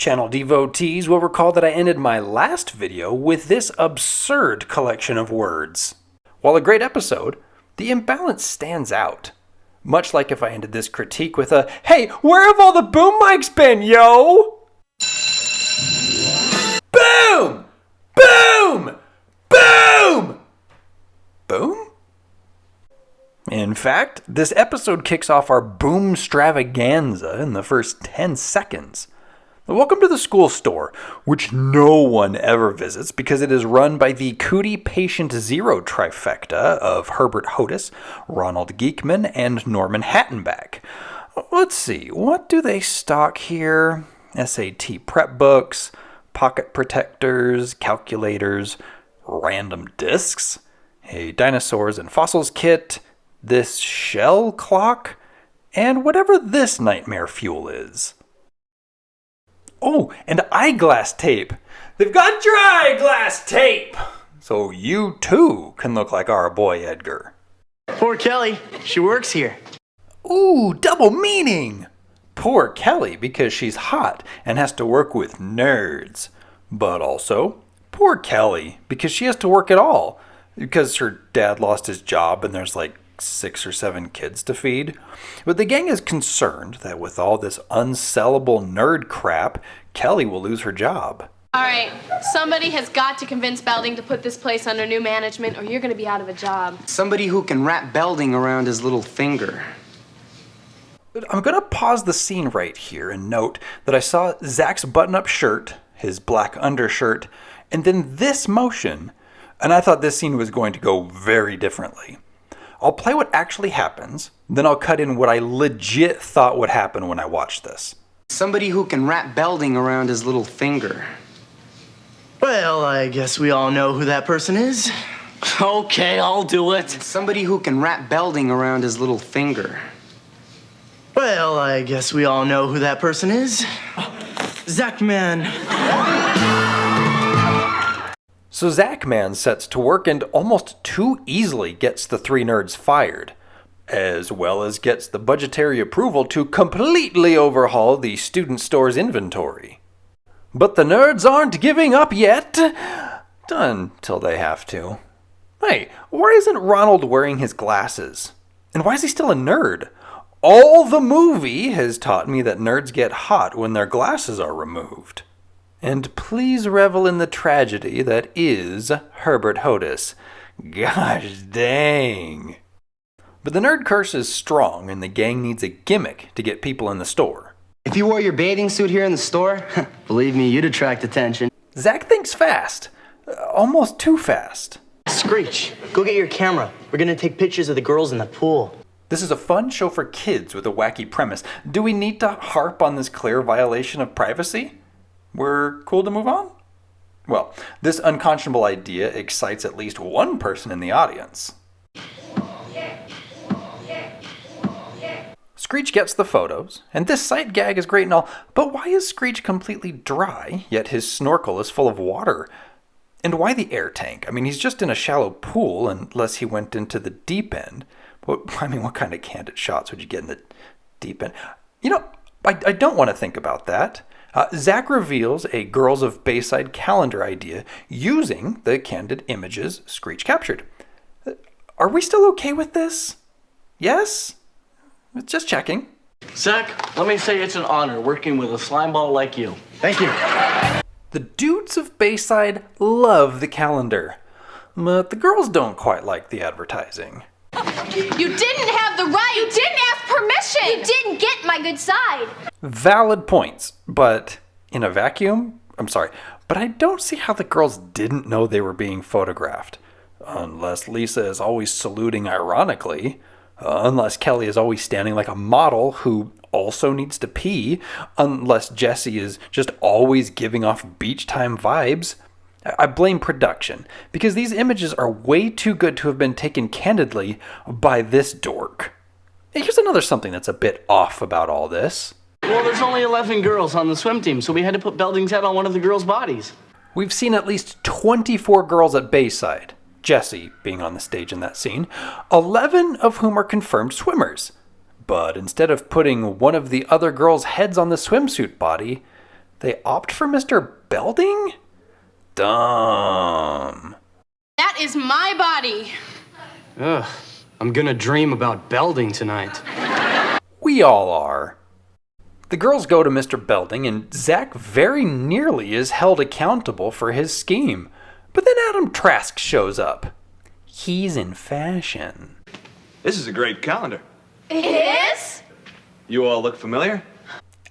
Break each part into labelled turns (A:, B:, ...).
A: Channel devotees will recall that I ended my last video with this absurd collection of words. While a great episode, the imbalance stands out. Much like if I ended this critique with a, "Hey, where have all the boom mics been, yo?" Boom! Boom! Boom! Boom? In fact, this episode kicks off our boom-stravaganza in the first 10 seconds. Welcome to the school store, which no one ever visits because it is run by the Cootie Patient Zero trifecta of Herbert Hodis, Ronald Geekman, and Norman Hattenback. Let's see, what do they stock here? SAT prep books, pocket protectors, calculators, random discs, a dinosaurs and fossils kit, this shell clock, and whatever this nightmare fuel is. Oh, and eyeglass tape. They've got dry glass tape! So you too can look like our boy Edgar.
B: Poor Kelly, she works here.
A: Ooh, double meaning! Poor Kelly because she's hot and has to work with nerds. But also, poor Kelly because she has to work at all. Because her dad lost his job and there's like 6 or 7 kids to feed. But the gang is concerned that with all this unsellable nerd crap, Kelly will lose her job.
C: All right, somebody has got to convince Belding to put this place under new management or you're going to be out of a job.
B: Somebody who can wrap Belding around his little finger.
A: I'm going to pause the scene right here and note that I saw Zack's button-up shirt, his black undershirt, and then this motion, and I thought this scene was going to go very differently. I'll play what actually happens, then I'll cut in what I legit thought would happen when I watched this.
B: Somebody who can wrap Belding around his little finger.
D: Well, I guess we all know who that person is.
E: Okay, I'll do it.
B: Somebody who can wrap Belding around his little finger.
D: Well, I guess we all know who that person is. Zack Man.
A: So Zack Man sets to work and almost too easily gets the 3 nerds fired, as well as gets the budgetary approval to completely overhaul the student store's inventory. But the nerds aren't giving up yet, until they have to. Hey, why isn't Ronald wearing his glasses? And why is he still a nerd? All the movie has taught me that nerds get hot when their glasses are removed. And please revel in the tragedy that is Herbert Hodis. Gosh dang. But the nerd curse is strong and the gang needs a gimmick to get people in the store.
B: If you wore your bathing suit here in the store, believe me, you'd attract attention.
A: Zack thinks fast. Almost too fast.
D: Screech, go get your camera. We're gonna take pictures of the girls in the pool.
A: This is a fun show for kids with a wacky premise. Do we need to harp on this clear violation of privacy? We're cool to move on? Well, this unconscionable idea excites at least one person in the audience. Screech gets the photos, and this sight gag is great and all, but why is Screech completely dry, yet his snorkel is full of water? And why the air tank? I mean, he's just in a shallow pool unless he went into the deep end. What kind of candid shots would you get in the deep end? You know, I don't want to think about that. Zack reveals a Girls of Bayside calendar idea using the candid images Screech captured. Are we still okay with this? Yes? Just checking.
E: Zack, let me say it's an honor working with a slimeball like you.
D: Thank you.
A: The dudes of Bayside love the calendar, but the girls don't quite like the advertising.
C: You didn't have the right! You didn't ask permission!
F: You didn't get my good side.
A: Valid points, but in a vacuum? I'm sorry, but I don't see how the girls didn't know they were being photographed. Unless Lisa is always saluting ironically. Unless Kelly is always standing like a model who also needs to pee. Unless Jessie is just always giving off beach time vibes. I blame production, because these images are way too good to have been taken candidly by this dork. Here's another something that's a bit off about all this.
E: Well, there's only 11 girls on the swim team, so we had to put Belding's head on one of the girls' bodies.
A: We've seen at least 24 girls at Bayside, Jessie being on the stage in that scene, 11 of whom are confirmed swimmers. But instead of putting one of the other girls' heads on the swimsuit body, They opt for Mr. Belding? Dumb.
C: That is my body.
B: Ugh, I'm gonna dream about Belding tonight.
A: We all are. The girls go to Mr. Belding, and Zack very nearly is held accountable for his scheme. But then Adam Trask shows up. He's in fashion.
G: This is a great calendar.
C: It is?
G: You all look familiar?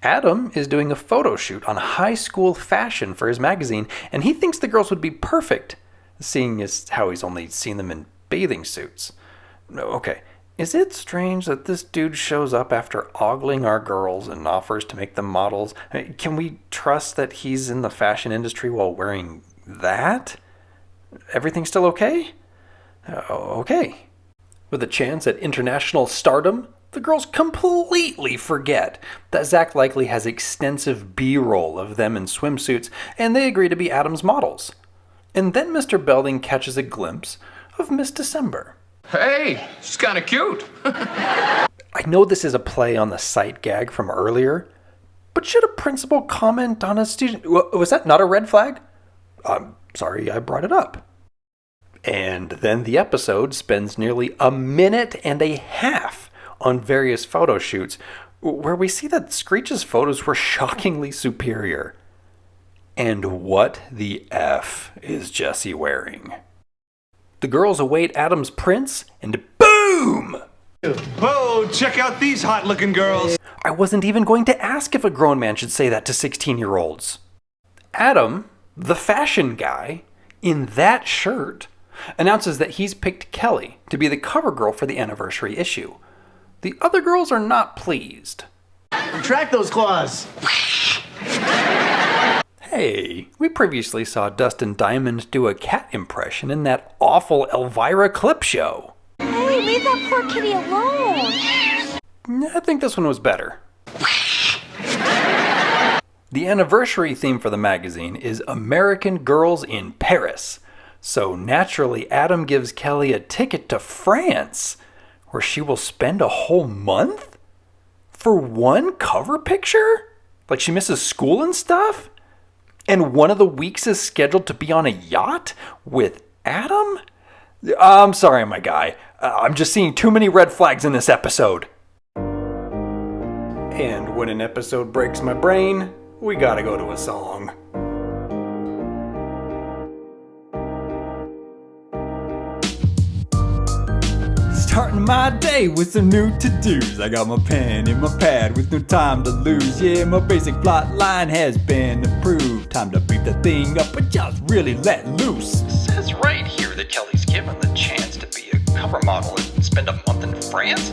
A: Adam is doing a photo shoot on high school fashion for his magazine, and he thinks the girls would be perfect, seeing as how he's only seen them in bathing suits. Okay, is it strange that this dude shows up after ogling our girls and offers to make them models? Can we trust that he's in the fashion industry while wearing that? Everything still okay? Okay. With a chance at international stardom, the girls completely forget that Zack likely has extensive B-roll of them in swimsuits, and they agree to be Adam's models. And then Mr. Belding catches a glimpse of Miss December.
H: Hey, she's kind of cute.
A: I know this is a play on the sight gag from earlier, but should a principal comment on a student? Was that not a red flag? I'm sorry I brought it up. And then the episode spends nearly a minute and a half on various photo shoots, where we see that Screech's photos were shockingly superior. And what the F is Jessie wearing? The girls await Adam's prints, and boom!
G: Whoa, check out these hot-looking girls.
A: I wasn't even going to ask if a grown man should say that to 16-year-olds. Adam, the fashion guy, in that shirt, announces that he's picked Kelly to be the cover girl for the anniversary issue. The other girls are not pleased.
D: Retract those claws.
A: Hey, we previously saw Dustin Diamond do a cat impression in that awful Elvira clip show.
F: Hey, leave that poor kitty alone.
A: I think this one was better. The anniversary theme for the magazine is American Girls in Paris. So naturally, Adam gives Kelly a ticket to France, where she will spend a whole month? For one cover picture? Like she misses school and stuff? And one of the weeks is scheduled to be on a yacht with Adam? I'm sorry, my guy. I'm just seeing too many red flags in this episode. And when an episode breaks my brain, we gotta go to a song. Starting my day with some new to-dos. I got my pen in my pad with no time to lose. Yeah, my basic plot line has been approved. Time to beat the thing up and just really let loose. It says right here that Kelly's given the chance to be a cover model and spend a month in France.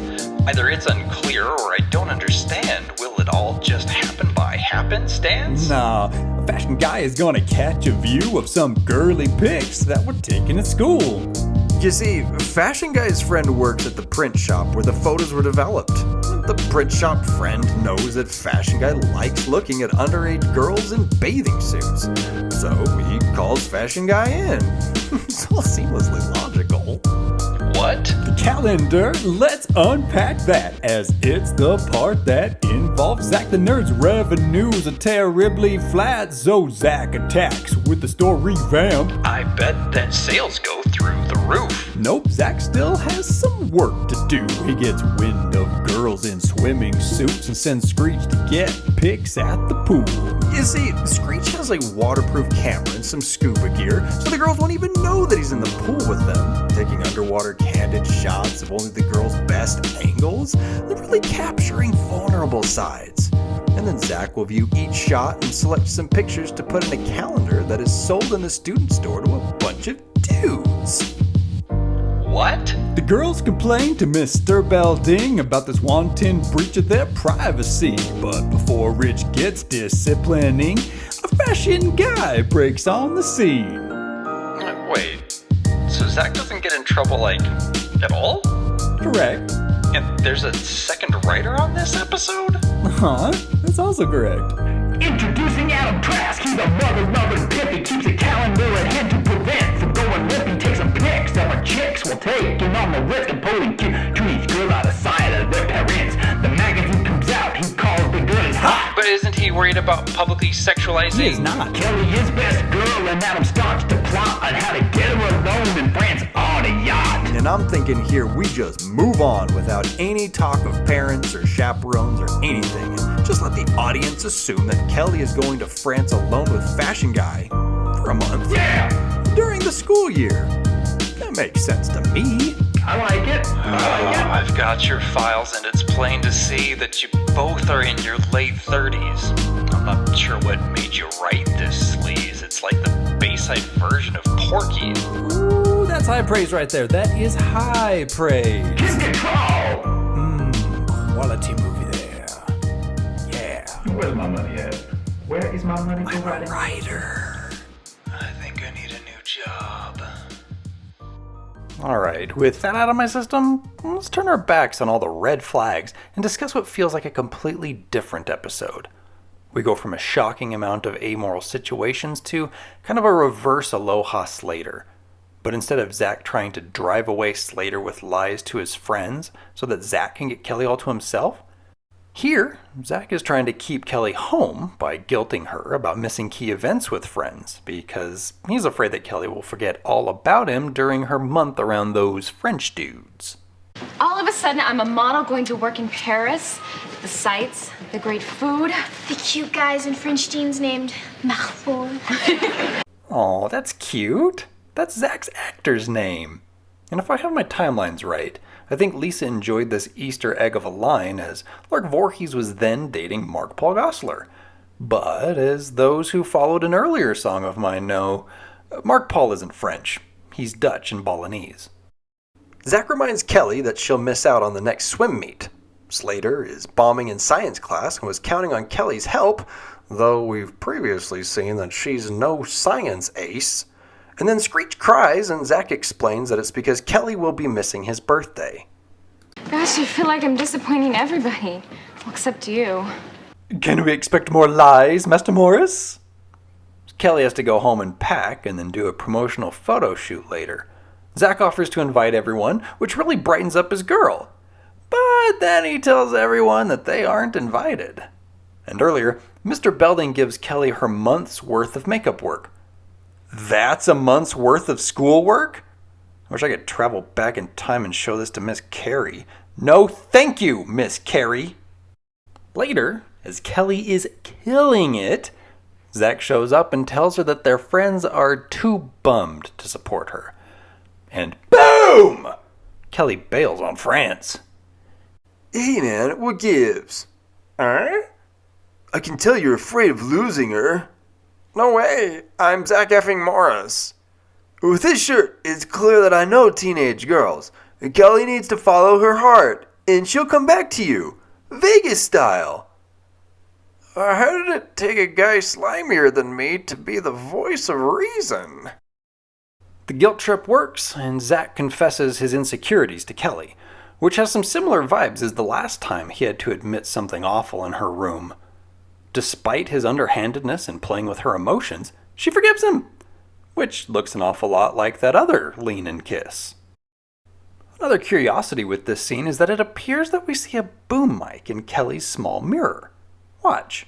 A: Either it's unclear or I don't understand. Will it all just happen by happenstance? Nah, a fashion guy is gonna catch a view of some girly pics that were taken at school. You see, Fashion Guy's friend works at the print shop where the photos were developed. The print shop friend knows that Fashion Guy likes looking at underage girls in bathing suits. So he calls Fashion Guy in. It's all seamlessly logical. What? The calendar, let's unpack that, as it's the part that involves Zack the Nerd's revenues are terribly flat, so Zack attacks with the store revamp. I bet that sales go through the roof. Nope, Zack still has some work to do. He gets wind of girls in swimming suits and sends Screech to get pics at the pool. You see, Screech has a waterproof camera and some scuba gear, so the girls won't even know that he's in the pool with them, taking underwater candid shots of only the girls' best angles. They're really capturing vulnerable sides. And then Zack will view each shot and select some pictures to put in a calendar that is sold in the student store to a bunch of dudes. What? The girls complain to Mr. Belding about this wanton breach of their privacy. But before Rich gets disciplining, a fashion guy breaks on the scene. Wait, so Zack doesn't get in trouble, like, at all? Correct. And there's a second writer on this episode? Huh? That's also correct.
I: Introducing Adam Trask. He's a mother pip. He keeps a calendar ahead to prevent from going limp. He takes some pics that our chicks will take. And on the risk of pulling to each girl out of sight of their parents. The magazine comes out. He calls the girls hot.
A: But isn't he worried about publicly sexualizing? He is not.
I: Kelly is best girl, and Adam starts to plot on how to get her alone in France on a yacht.
A: And I'm thinking here we just move on without any talk of parents or chaperones or anything. And just let the audience assume that Kelly is going to France alone with Fashion Guy for a month.
I: Yeah!
A: During the school year. That makes sense to me.
I: I like it.
A: I've got your files, and it's plain to see that you both are in your late 30s. I'm not sure what made you write this, sleaze. It's like the Bayside version of Porky. Ooh, that's high praise right there. That is high praise.
I: Kiss control!
A: Quality movie there. Yeah.
I: Where's my money at? Where is my money?
A: I'm a writer. I think I need a new job. Alright, with that out of my system, let's turn our backs on all the red flags and discuss what feels like a completely different episode. We go from a shocking amount of amoral situations to kind of a reverse Aloha Slater. But instead of Zack trying to drive away Slater with lies to his friends so that Zack can get Kelly all to himself, here, Zack is trying to keep Kelly home by guilting her about missing key events with friends because he's afraid that Kelly will forget all about him during her month around those French dudes.
F: All of a sudden, I'm a model going to work in Paris. The sights, the great food. The cute guys in French jeans named Marfort.
A: Aw, that's cute. That's Zack's actor's name. And if I have my timelines right, I think Lisa enjoyed this Easter egg of a line as Lark Voorhees was then dating Mark Paul Gosselaar. But as those who followed an earlier song of mine know, Mark Paul isn't French. He's Dutch and Balinese. Zack reminds Kelly that she'll miss out on the next swim meet. Slater is bombing in science class and was counting on Kelly's help, though we've previously seen that she's no science ace. And then Screech cries, and Zack explains that it's because Kelly will be missing his birthday.
F: Gosh, I feel like I'm disappointing everybody. Well, except you.
A: Can we expect more lies, Master Morris? Kelly has to go home and pack, and then do a promotional photo shoot later. Zack offers to invite everyone, which really brightens up his girl. But then he tells everyone that they aren't invited. And earlier, Mr. Belding gives Kelly her month's worth of makeup work. That's a month's worth of schoolwork? I wish I could travel back in time and show this to Miss Carey. No thank you, Miss Carey. Later, as Kelly is killing it, Zack shows up and tells her that their friends are too bummed to support her. And boom! Kelly bails on France.
J: Hey man, what gives? Huh? I can tell you're afraid of losing her. No way, I'm Zack effing Morris. With this shirt, it's clear that I know teenage girls. Kelly needs to follow her heart, and she'll come back to you. Vegas style. How did it take a guy slimier than me to be the voice of reason?
A: The guilt trip works, and Zack confesses his insecurities to Kelly, which has some similar vibes as the last time he had to admit something awful in her room. Despite his underhandedness in playing with her emotions, she forgives him, which looks an awful lot like that other lean and kiss. Another curiosity with this scene is that it appears that we see a boom mic in Kelly's small mirror. Watch.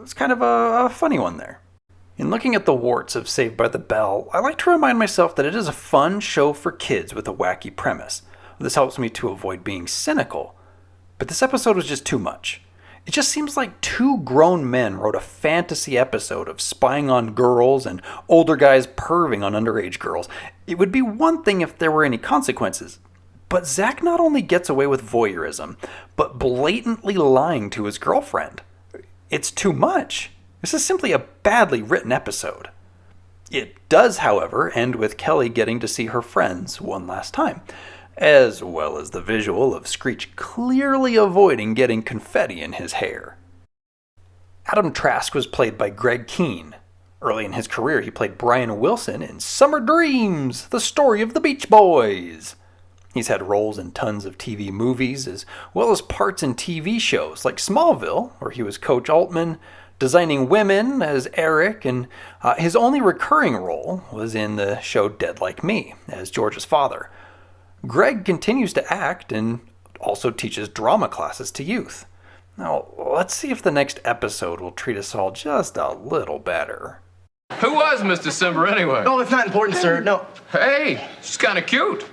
A: It's kind of a funny one there. In looking at the warts of Saved by the Bell, I like to remind myself that it is a fun show for kids with a wacky premise. This helps me to avoid being cynical. But this episode was just too much. It just seems like two grown men wrote a fantasy episode of spying on girls and older guys perving on underage girls. It would be one thing if there were any consequences. But Zack not only gets away with voyeurism, but blatantly lying to his girlfriend. It's too much. This is simply a badly written episode. It does, however, end with Kelly getting to see her friends one last time, as well as the visual of Screech clearly avoiding getting confetti in his hair. Adam Trask was played by Greg Keane. Early in his career, he played Brian Wilson in Summer Dreams, the story of the Beach Boys. He's had roles in tons of TV movies, as well as parts in TV shows like Smallville, where he was Coach Altman, Designing Women as Eric, and his only recurring role was in the show Dead Like Me, as George's father. Greg continues to act and also teaches drama classes to youth. Now, let's see if the next episode will treat us all just a little better.
H: Who was Miss December anyway?
D: Oh, it's not important, sir. No.
H: Hey, she's kind of cute.